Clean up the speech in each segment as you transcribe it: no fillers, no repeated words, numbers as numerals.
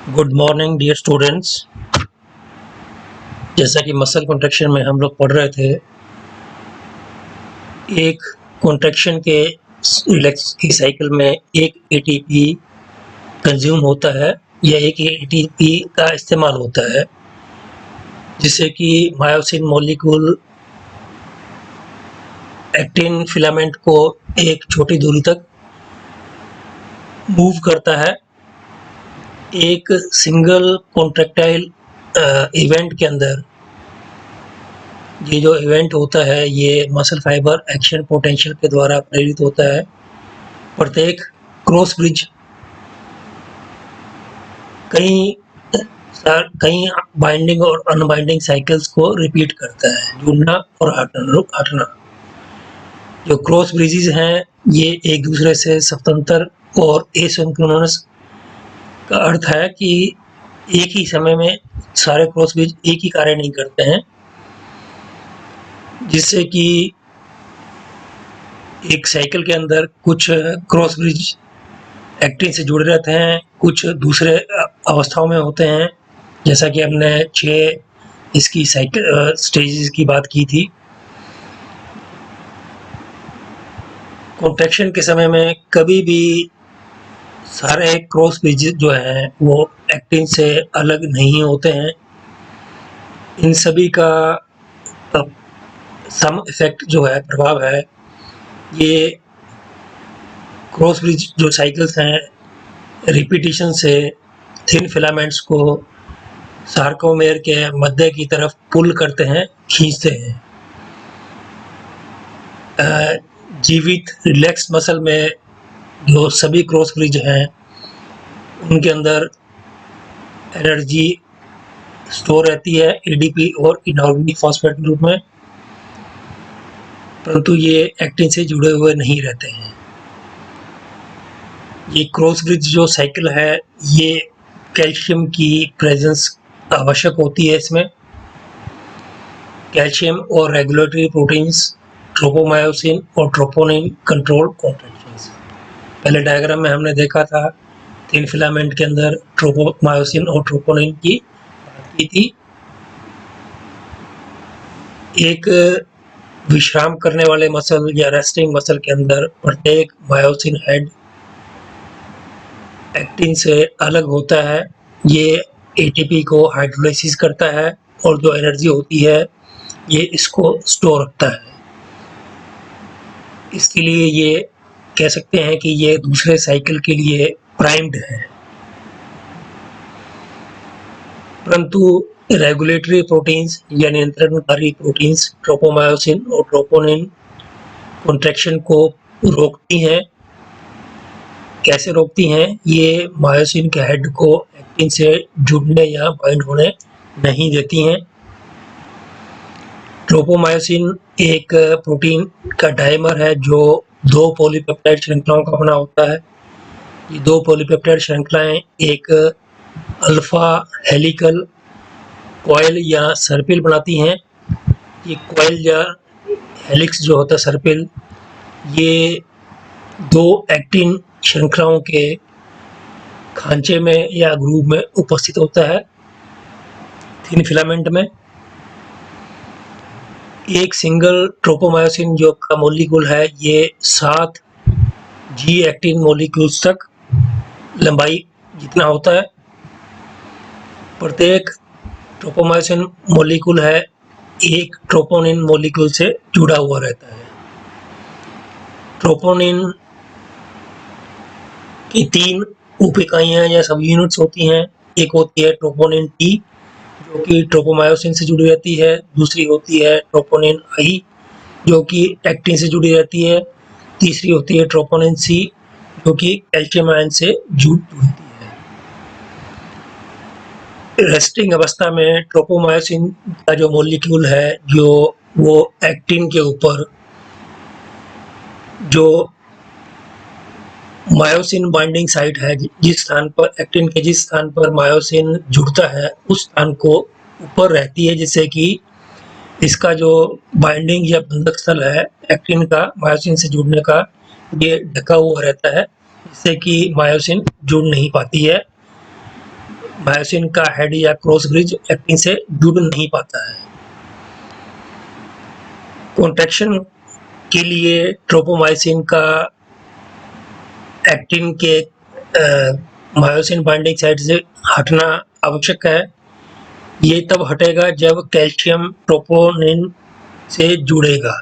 Good morning dear students. जैसा कि muscle contraction में हम लोग पढ़ रहे थे, एक कॉन्ट्रैक्शन के रिलैक्स की साइकिल में एक एटीपी कंज्यूम होता है या एक एटीपी का इस्तेमाल होता है, जिससे कि मायोसिन मॉलिक्यूल एक्टिन फिलामेंट को एक छोटी दूरी तक मूव करता है। एक सिंगल कॉन्ट्रैक्टाइल इवेंट के अंदर ये जो इवेंट होता है ये मसल फाइबर एक्शन पोटेंशियल के द्वारा प्रेरित होता है। प्रत्येक क्रॉस ब्रिज कई बाइंडिंग और अनबाइंडिंग साइकिल्स को रिपीट करता है, जुड़ना और हटना। जो क्रॉस ब्रिजेस हैं ये एक दूसरे से स्वतंत्र और एसिंक्रोनस का अर्थ है कि एक ही समय में सारे क्रॉस ब्रिज एक ही कार्य नहीं करते हैं, जिससे कि एक साइकिल के अंदर कुछ क्रॉस ब्रिज एक्टिन से जुड़े रहते हैं, कुछ दूसरे अवस्थाओं में होते हैं, जैसा कि हमने 6 इसकी साइकिल स्टेजेस की बात की थी। कॉन्ट्रैक्शन के समय में कभी भी सारे क्रॉस ब्रिज जो हैं वो एक्टिन से अलग नहीं होते हैं। इन सभी का सम इफेक्ट जो है, प्रभाव है, ये क्रॉस ब्रिज जो साइकिल्स हैं रिपीटिशन से थिन फिलामेंट्स को सार्कोमेर के मध्य की तरफ पुल करते हैं, खींचते हैं। जीवित रिलैक्स मसल में जो सभी क्रॉस ब्रिज हैं उनके अंदर एनर्जी स्टोर रहती है एडीपी और इनऑर्गेनिक फॉस्फेट के रूप में, परंतु ये एक्टिन से जुड़े हुए नहीं रहते हैं। ये क्रॉस ब्रिज जो साइकिल है ये कैल्शियम की प्रेजेंस आवश्यक होती है। इसमें कैल्शियम और रेगुलेटरी प्रोटीन्स ट्रोपोमायोसिन और ट्रोपोनिन कंट्रोल कॉन्ट्रैक्शंस। पहले डायग्राम में हमने देखा था थिन फिलामेंट के अंदर ट्रोपोमायोसिन और ट्रोपोनिन की बात की थी। एक विश्राम करने वाले मसल या रेस्टिंग मसल के अंदर प्रत्येक मायोसिन हेड एक्टिन से अलग होता है। ये एटीपी को हाइड्रोलाइसिस करता है और जो एनर्जी होती है ये इसको स्टोर रखता है। इसके लिए ये कह सकते हैं कि ये दूसरे साइकिल के लिए प्राइम्ड है। परंतु रेगुलेटरी प्रोटीन्स या नियंत्रणकारी प्रोटीन्स ट्रोपोमायोसिन और ट्रोपोनिन कॉन्ट्रैक्शन को रोकती हैं। कैसे रोकती हैं? ये मायोसिन के हेड को एक्टिन से जुड़ने या बाइंड होने नहीं देती हैं। ट्रोपोमायोसिन एक प्रोटीन का डायमर है जो 2 पॉलीपेप्टाइड श्रृंखलाओं का बना होता है। ये 2 पॉलीपेप्टाइड श्रृंखलाएं एक अल्फा हेलिकल कॉइल या सर्पिल बनाती हैं। ये कॉइल या हेलिक्स जो होता है सर्पिल, ये 2 एक्टिन श्रृंखलाओं के खांचे में या ग्रूव में उपस्थित होता है। थिन फिलामेंट में एक सिंगल ट्रोपोमायोसिन जो का मॉलिक्यूल है ये 7 जी एक्टिन मॉलिक्यूल्स तक लंबाई जितना होता है। प्रत्येक ट्रोपोमायोसिन मॉलिक्यूल है एक ट्रोपोनिन मॉलिक्यूल से जुड़ा हुआ रहता है। ट्रोपोनिन की 3 उप इकाइयां या सब यूनिट्स होती हैं। एक होती है ट्रोपोनिन टी जो कि ट्रोपोमायोसिन से जुड़ी रहती है, दूसरी होती है ट्रोपोनिन आई जो कि एक्टिन से जुड़ी रहती है, तीसरी होती है ट्रोपोनिन सी जो कि कैल्शियम आयन से जुड़ती है। रेस्टिंग अवस्था में ट्रोपोमायोसिन का जो मॉलिक्यूल है जो वो एक्टिन के ऊपर जो मायोसिन बाइंडिंग साइट है, जिस स्थान पर एक्टिन के जिस स्थान पर मायोसिन जुड़ता है उस स्थान को ऊपर रहती है, जिससे कि इसका जो बाइंडिंग या बंधक स्थल है एक्टिन का मायोसिन से जुड़ने का, ये ढका हुआ रहता है, जिससे कि मायोसिन जुड़ नहीं पाती है। मायोसिन का हेड या क्रॉस ब्रिज एक्टिन से जुड़ नहीं पाता है। कॉन्ट्रैक्शन के लिए ट्रोपोमायोसिन का एक्टिन के मायोसिन बाइंडिंग साइट से हटना आवश्यक है। ये तब हटेगा जब कैल्शियम ट्रोपोनिन से जुड़ेगा।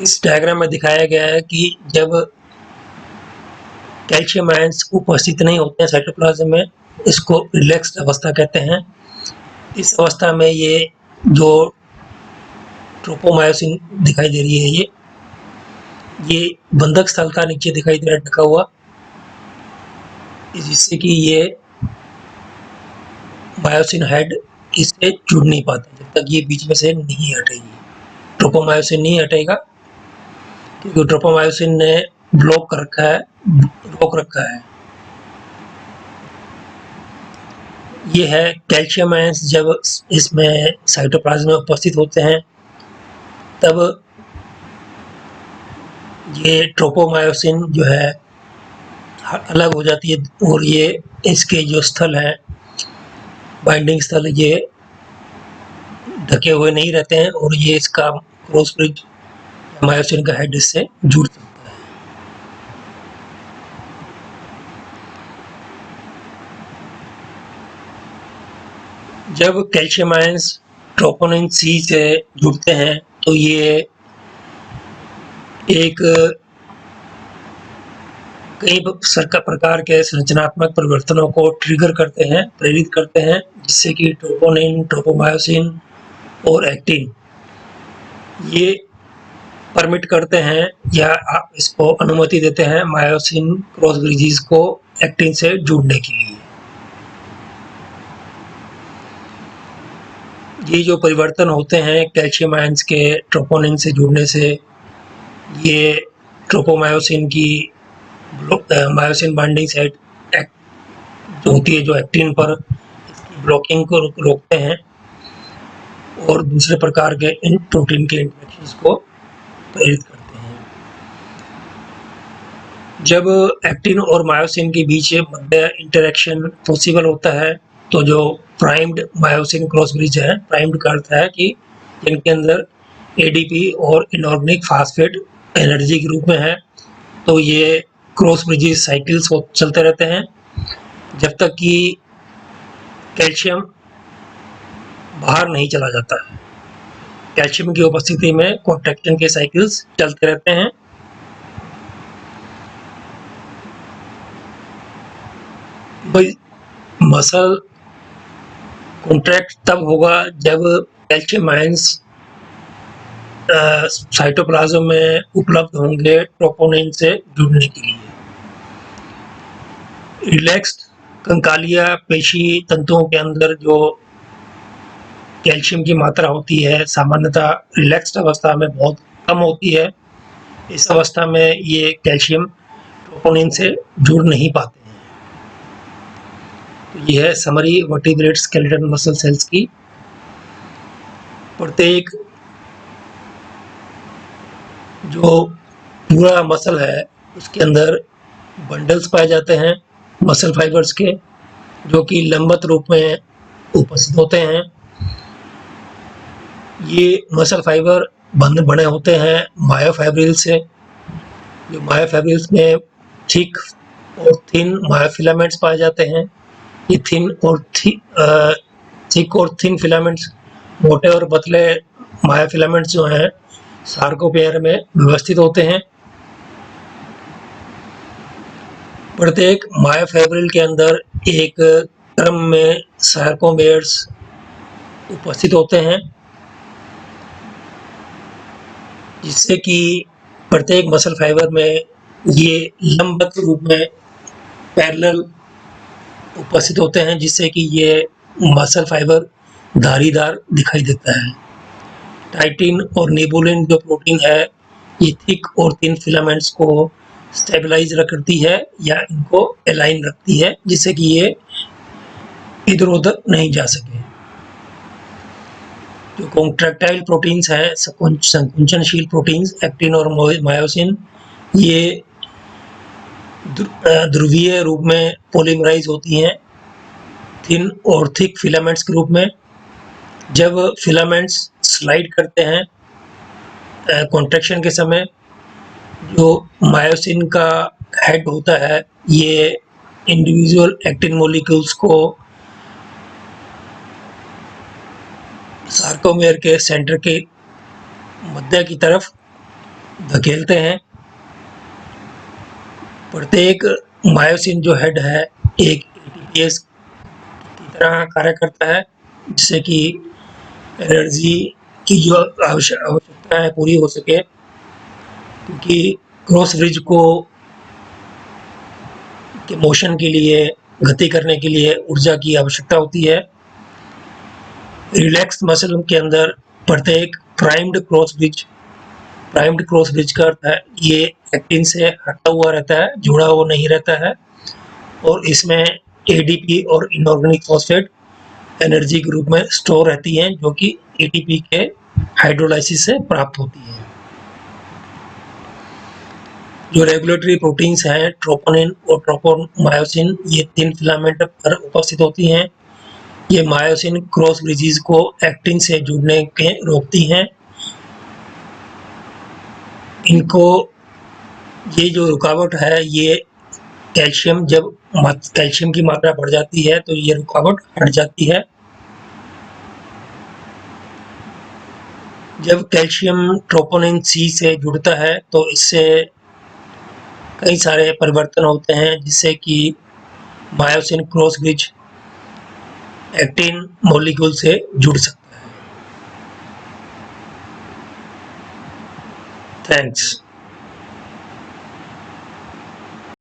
इस डायग्राम में दिखाया गया है कि जब कैल्शियम आयंस उपस्थित नहीं होते हैं साइटोप्लाज्म में, इसको रिलैक्स्ड अवस्था कहते हैं। इस अवस्था में ये जो ट्रोपोमायोसिन दिखाई दे रही है, ये बंधक स्थल का नीचे दिखाई दे रहा है ढका हुआ, जिससे कि ये मायोसिन हेड इससे जुड़ नहीं पाता जब तक ये बीच में से नहीं हटेगी। ट्रोपोमायोसिन नहीं हटेगा क्योंकि ट्रोपोमायोसिन ने ब्लॉक कर रखा है, रोक रखा है। ये है कैल्शियम आयंस जब इसमें साइटोप्लाज्म में उपस्थित होते हैं तब ये ट्रोपोमायोसिन जो है अलग हो जाती है और ये इसके जो स्थल हैं, बाइंडिंग स्थल, ये ढके हुए नहीं रहते हैं और ये इसका क्रॉस ब्रिज मायोसिन का हेड इससे जुड़ सकता है। जब कैल्शियम आयंस ट्रोपोनिन सी से जुड़ते हैं तो ये एक कई प्रकार के संरचनात्मक परिवर्तनों को ट्रिगर करते हैं, प्रेरित करते हैं, जिससे कि ट्रोपोनिन, ट्रोपोमायोसिन और एक्टिन ये परमिट करते हैं या आप इसको अनुमति देते हैं मायोसिन क्रॉस ब्रिजेस को एक्टिन से जुड़ने के लिए। ये जो परिवर्तन होते हैं कैल्शियम आयंस के ट्रोपोनिन से जुड़ने से, ये ट्रोपोमायोसिन की मायोसिन बाइंडिंग साइट जो होती है, जो एक्टिन पर इसकी ब्लॉकिंग को रोकते हैं और दूसरे प्रकार के इन प्रोटीन के इंटरेक्शंस को प्रेरित करते हैं। जब एक्टिन और मायोसिन के बीच मध्य इंटरेक्शन पॉसिबल होता है तो जो प्राइम्ड मायोसिन क्रॉस ब्रिज है, प्राइम्ड का अर्थ है कि इनके अंदर एडीपी और इनऑर्गेनिक फास्फेट एनर्जी के रूप में है, तो ये क्रॉस ब्रिजेस साइकिल्स चलते रहते हैं जब तक कि कैल्शियम बाहर नहीं चला जाता है। कैल्शियम की उपस्थिति में कॉन्ट्रैक्शन के साइकिल्स चलते रहते हैं। मसल कॉन्ट्रैक्ट तब होगा जब कैल्शियम आयंस साइटोप्लाज्म में उपलब्ध होंगे ट्रोपोनिन से जुड़ने के लिए। रिलैक्स्ड कंकालिया पेशी तंतुओं के अंदर जो कैल्शियम की मात्रा होती है सामान्यतः रिलैक्स्ड अवस्था में बहुत कम होती है। इस अवस्था में ये कैल्शियम ट्रोपोनिन से जुड़ नहीं पाते हैं। तो यह है summary vertebrate skeletal muscle cells की। प्रत्येक जो पूरा मसल है उसके अंदर बंडल्स पाए जाते हैं मसल फाइबर्स के, जो कि लंबवत रूप में उपस्थित होते हैं। ये मसल फाइबर बने होते हैं मायोफाइब्रिल से। जो मायोफाइब्रिल्स में थिक और थिन मायोफिलामेंट्स पाए जाते हैं। ये थिक और थिन फिलामेंट्स, मोटे और पतले मायोफिलामेंट्स जो हैं सार्कोपियर में व्यवस्थित होते हैं। प्रत्येक मायोफाइब्रिल के अंदर एक क्रम में सार्कोमेयर्स उपस्थित होते हैं, जिससे कि प्रत्येक मसल फाइबर में ये लंबवत रूप में पैरेलल उपस्थित होते हैं, जिससे कि ये मसल फाइबर धारीदार दिखाई देता है। टाइटिन और नेबुलिन जो प्रोटीन है, ये थिक और थिन फिलामेंट्स को स्टेबलाइज रखती है या इनको अलाइन रखती है, जिससे कि ये इधर उधर नहीं जा सके। जो कॉन्ट्रैक्टाइल प्रोटीन्स हैं, संकुचनशील प्रोटीन्स एक्टिन और मायोसिन, ये ध्रुवीय रूप में पॉलीमराइज होती हैं थिन और थिक फिलामेंट्स के रूप में। जब फिलामेंट्स स्लाइड करते हैं कॉन्ट्रैक्शन के समय, जो मायोसिन का हेड होता है ये इंडिविजुअल एक्टिन मॉलिक्यूल्स को सार्कोमेयर के सेंटर के मध्य की तरफ धकेलते हैं। प्रत्येक मायोसिन जो हेड है एक एटीपीएस की तरह कार्य करता है, जिससे कि एनर्जी की जो आवश्यकता है पूरी हो सके, क्योंकि क्रॉस ब्रिज को के मोशन के लिए, गति करने के लिए ऊर्जा की आवश्यकता होती है। रिलैक्स मसल के अंदर प्रत्येक प्राइम्ड क्रॉस ब्रिज का अर्थ है ये एक्टिन से हटा हुआ रहता है, जुड़ा हुआ नहीं रहता है, और इसमें एडीपी और इनऑर्गेनिक फॉस्फेट एनर्जी के रूप में स्टोर रहती हैं, जो कि एटीपी के हाइड्रोलाइसिस से प्राप्त होती है। जो रेगुलेटरी प्रोटीन्स हैं ट्रोपोनिन और ट्रोपोमायोसिन, ये थिन फिलामेंट पर उपस्थित होती हैं। ये मायोसिन क्रॉस ब्रिजेस को एक्टिन से जुड़ने के रोकती हैं। इनको ये जो रुकावट है ये कैल्शियम की मात्रा बढ़ जाती है तो ये रुकावट हट जाती है। जब कैल्शियम ट्रोपोनिन सी से जुड़ता है तो इससे कई सारे परिवर्तन होते हैं, जिससे कि myosin cross bridge actin molecule से जुड़ सकता है। थैंक्स।